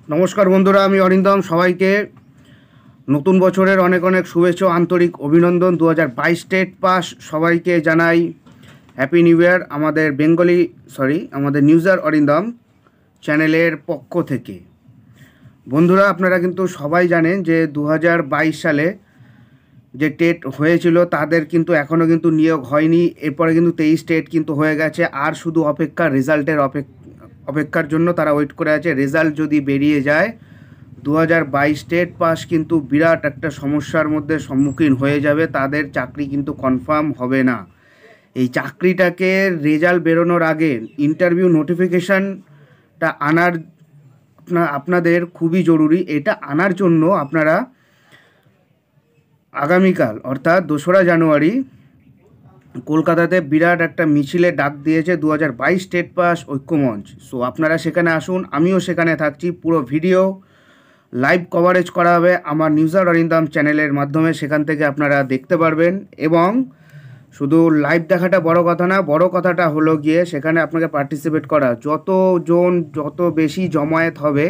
নমস্কার বন্ধুরা, আমি অরিন্দম। সবাইকে নতুন বছরের অনেক অনেক শুভেচ্ছা, আন্তরিক অভিনন্দন। 2022 স্টেট পাস সবাইকে জানাই হ্যাপি নিউ ইয়ার আমাদের নিউজার অরিন্দম চ্যানেলের পক্ষ থেকে। বন্ধুরা, আপনারা কিন্তু সবাই জানেন যে 2022 সালে যে টেট হয়েছিল তাদের কিন্তু এখনও কিন্তু নিয়োগ হয়নি। এরপরে কিন্তু 23 স্টেট কিন্তু হয়ে গেছে, আর শুধু রেজাল্টের অপেক্ষার জন্য তারা ওয়েট করে আছে। রেজাল্ট যদি বেরিয়ে যায় 2022 স্টেট পাস কিন্তু বিরাট একটা সমস্যার মধ্যে সম্মুখীন হয়ে যাবে, তাদের চাকরি কিন্তু কনফার্ম হবে না। এই চাকরিটাকে রেজাল্ট বেরোনোর আগে ইন্টারভিউ নোটিফিকেশানটা আনার আপনাদের খুবই জরুরি। এটা আনার জন্য আপনারা আগামীকাল অর্থাৎ 2রা জানুয়ারি কলকাতাতে বিরাট একটা মিছিলে ডাক দিয়েছে 2022 স্টেট পাস ঐক্যমঞ্চ। সো আপনারা সেখানে আসুন, আমিও সেখানে থাকছি। পুরো ভিডিও লাইভ কভারেজ করা হবে আমার নিউজার অরিন্দম চ্যানেলের মাধ্যমে, সেখান থেকে আপনারা দেখতে পারবেন। এবং শুধু লাইভ দেখাটা বড় কথা না, বড় কথাটা হলো গিয়ে সেখানে আপনাকে পার্টিসিপেট করা। যত বেশি জমায়েত হবে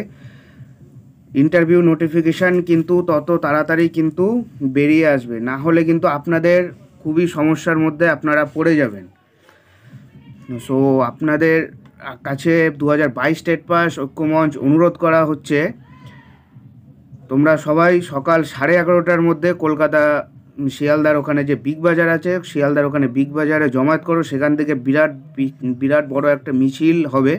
ইন্টারভিউ নোটিফিকেশান কিন্তু তত তাড়াতাড়ি কিন্তু বেরিয়ে আসবে, না হলে কিন্তু আপনাদের খুবই সমস্যার মধ্যে আপনারা পড়ে যাবেন। সো আপনাদের কাছে 2022 স্টেট পাস ঐক্যমঞ্চ অনুরোধ করা হচ্ছে, তোমরা সবাই সকাল 11:30টার মধ্যে কলকাতা শিয়ালদার ওখানে যে বিগ বাজার আছে, শিয়ালদার ওখানে বিগ বাজারে জমায়েত করো। সেখান থেকে বিরাট বড় একটা মিছিল হবে,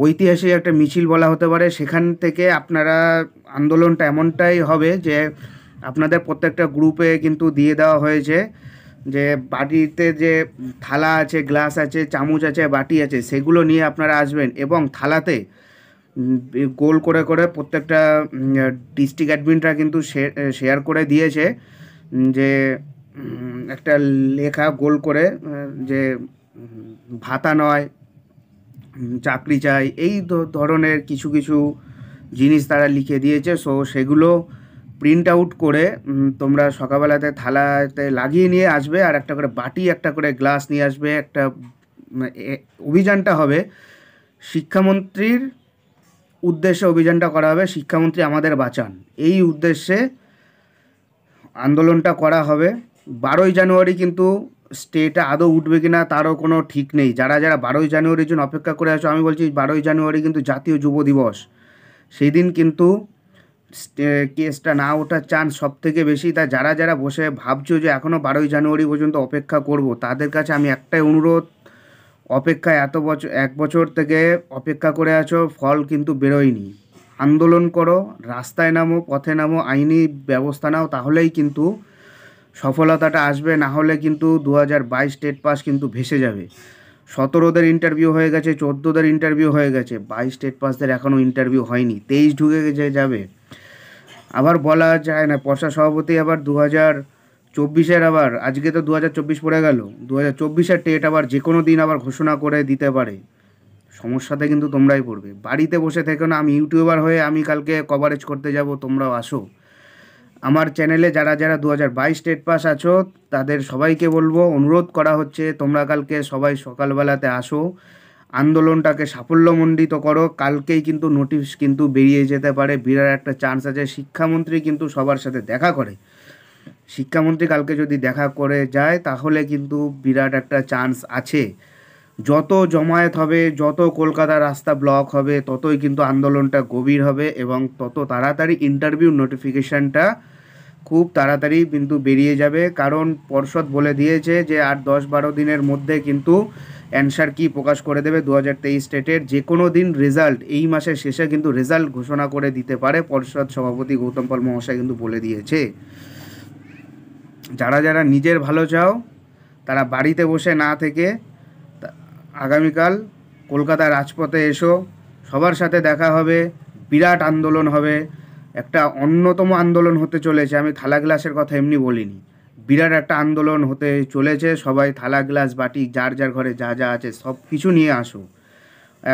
ঐতিহাসিক একটা মিছিল বলা হতে পারে। সেখান থেকে আপনারা আন্দোলনটা এমনটাই হবে যে আপনাদের প্রত্যেকটা গ্রুপে কিন্তু দিয়ে দেওয়া হয়েছে যে বাটিতে যে থালা আছে, গ্লাস আছে, চামচ আছে, বাটি আছে, সেগুলো নিয়ে আপনারা আসবেন। এবং থালাতে গোল করে করে প্রত্যেকটা ডিস্ট্রিক্ট অ্যাডমিনরা কিন্তু শেয়ার করে দিয়েছে যে একটা লেখা গোল করে যে ভাতা নয় চাকরি চাই, এই ধরনের কিছু কিছু জিনিস তারা লিখে দিয়েছে। সো সেগুলো প্রিন্ট আউট করে তোমরা সকালবেলাতে থালাতে লাগিয়ে নিয়ে আসবে, আর একটা করে বাটি, একটা করে গ্লাস নিয়ে আসবে। একটা অভিযানটা হবে শিক্ষামন্ত্রীর উদ্দেশ্যে, অভিযানটা করা হবে শিক্ষামন্ত্রী আমাদের বাঁচান, এই উদ্দেশ্যে আন্দোলনটা করা হবে। 12ই জানুয়ারি কিন্তু স্টেটে আদৌ উঠবে কিনা তারও কোনো ঠিক নেই। যারা 12ই জানুয়ারির জন্য অপেক্ষা করে আছো, আমি বলছি 12ই জানুয়ারি কিন্তু জাতীয় যুব দিবস, সেই দিন কিন্তু কেসটা না ওঠার চান্স সব থেকে বেশি। তাই যারা বসে ভাবছো যে এখনও 12ই জানুয়ারি পর্যন্ত অপেক্ষা করব, তাদের কাছে আমি একটাই অনুরোধ, অপেক্ষায় এক বছর থেকে অপেক্ষা করে আছো, ফল কিন্তু বেরোয়নি। আন্দোলন করো, রাস্তায় নামো, পথে নামো, আইনি ব্যবস্থা নাও, তাহলেই কিন্তু সফলতাটা আসবে। না হলে কিন্তু 2022 স্টেট পাস কিন্তু ভেসে যাবে। 17দের ইন্টারভিউ হয়ে গেছে, 14দের ইন্টারভিউ হয়ে গেছে, 22 স্টেট পাসদের এখনও ইন্টারভিউ হয়নি। 23 ঢুকে যাবে। আবার বলা যায় না, পর্ষদ সভাপতি আবার 2024-এর আবার, আজকে তো 2024 পড়ে গেল, 2024-এর টেট আবার যে কোনো দিন আবার ঘোষণা করে দিতে পারে। সমস্যাতে কিন্তু তোমরাই পড়বে। বাড়িতে বসে থেকো না, আমি ইউটিউবার হয়ে আমি কালকে কভারেজ করতে যাব, তোমরাও আসো। আমার চ্যানেলে যারা 2022 স্টেট পাস আছো তাদের সবাইকে বলবো, অনুরোধ করা হচ্ছে, তোমরা কালকে সবাই সকালবেলাতে আসো, আন্দোলনটাকে সাফল্যমণ্ডিত করো। কালকেই কিন্তু নোটিশ কিন্তু বেরিয়ে যেতে পারে, বিরাট একটা চান্স আছে। শিক্ষামন্ত্রী কিন্তু সবার সাথে দেখা করে, শিক্ষামন্ত্রী কালকে যদি দেখা করে যায় তাহলে কিন্তু বিরাট একটা চান্স আছে। যত জমায়েত হবে, যত কলকাতার রাস্তা ব্লক হবে, ততই কিন্তু আন্দোলনটা গভীর হবে এবং তত তাড়াতাড়ি ইন্টারভিউ নোটিফিকেশানটা খুব তাড়াতাড়ি কিন্তু বেরিয়ে যাবে। কারণ পর্ষদ বলে দিয়েছে যে আর 10-12 দিনের মধ্যে কিন্তু অ্যানসার কি প্রকাশ করে দেবে 2023 স্টেটের। যে কোনো দিন রেজাল্ট, এই মাসের শেষে কিন্তু রেজাল্ট ঘোষণা করে দিতে পারে পর্ষদ সভাপতি গৌতম পাল মহাশয় কিন্তু বলে দিয়েছে। যারা নিজের ভালো চাও তারা বাড়িতে বসে না থেকে আগামীকাল কলকাতার রাজপথে এসো, সবার সাথে দেখা হবে, বিরাট আন্দোলন হবে, একটা অন্যতম আন্দোলন হতে চলেছে। আমি থালা গ্লাসের কথা এমনি বলিনি, বিরাট একটা আন্দোলন হতে চলেছে। সবাই থালা গ্লাস বাটি যার ঘরে যা আছে সব কিছু নিয়ে আসো।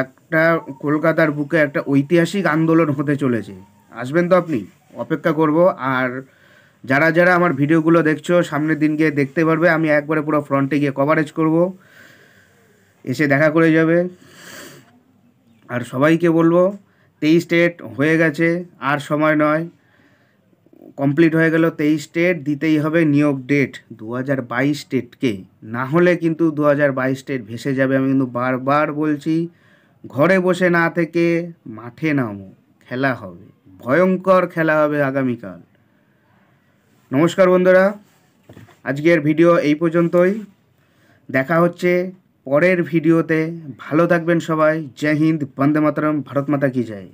একটা কলকাতার বুকে একটা ঐতিহাসিক আন্দোলন হতে চলেছে, আসবেন তো আপনি? অপেক্ষা করব। আর যারা আমার ভিডিওগুলো দেখছো, সামনের দিন গিয়ে দেখতে পারবে, আমি একবারে পুরো ফ্রন্টে গিয়ে কভারেজ করব, এসে দেখা করে যাবে। আর সবাইকে বলবো 23 স্টেট হয়ে গেছে, আর সময় নয়, কমপ্লিট হয়ে গেল 23 স্টেট, দিতেই হবে নিয়োগ ডেট 2022 স্টেটকে, না হলে কিন্তু 2022 স্টেট ভেসে যাবে। আমি কিন্তু বারবার বলছি, ঘরে বসে না থেকে মাঠে নামো, খেলা হবে, ভয়ঙ্কর খেলা হবে আগামীকাল। নমস্কার বন্ধুরা, আজকের ভিডিও এই পর্যন্তই, দেখা হচ্ছে পরের ভিডিওতে। ভালো থাকবেন সবাই। জয় হিন্দ, বন্দে মাতরম, ভারত মাতা কি জয়।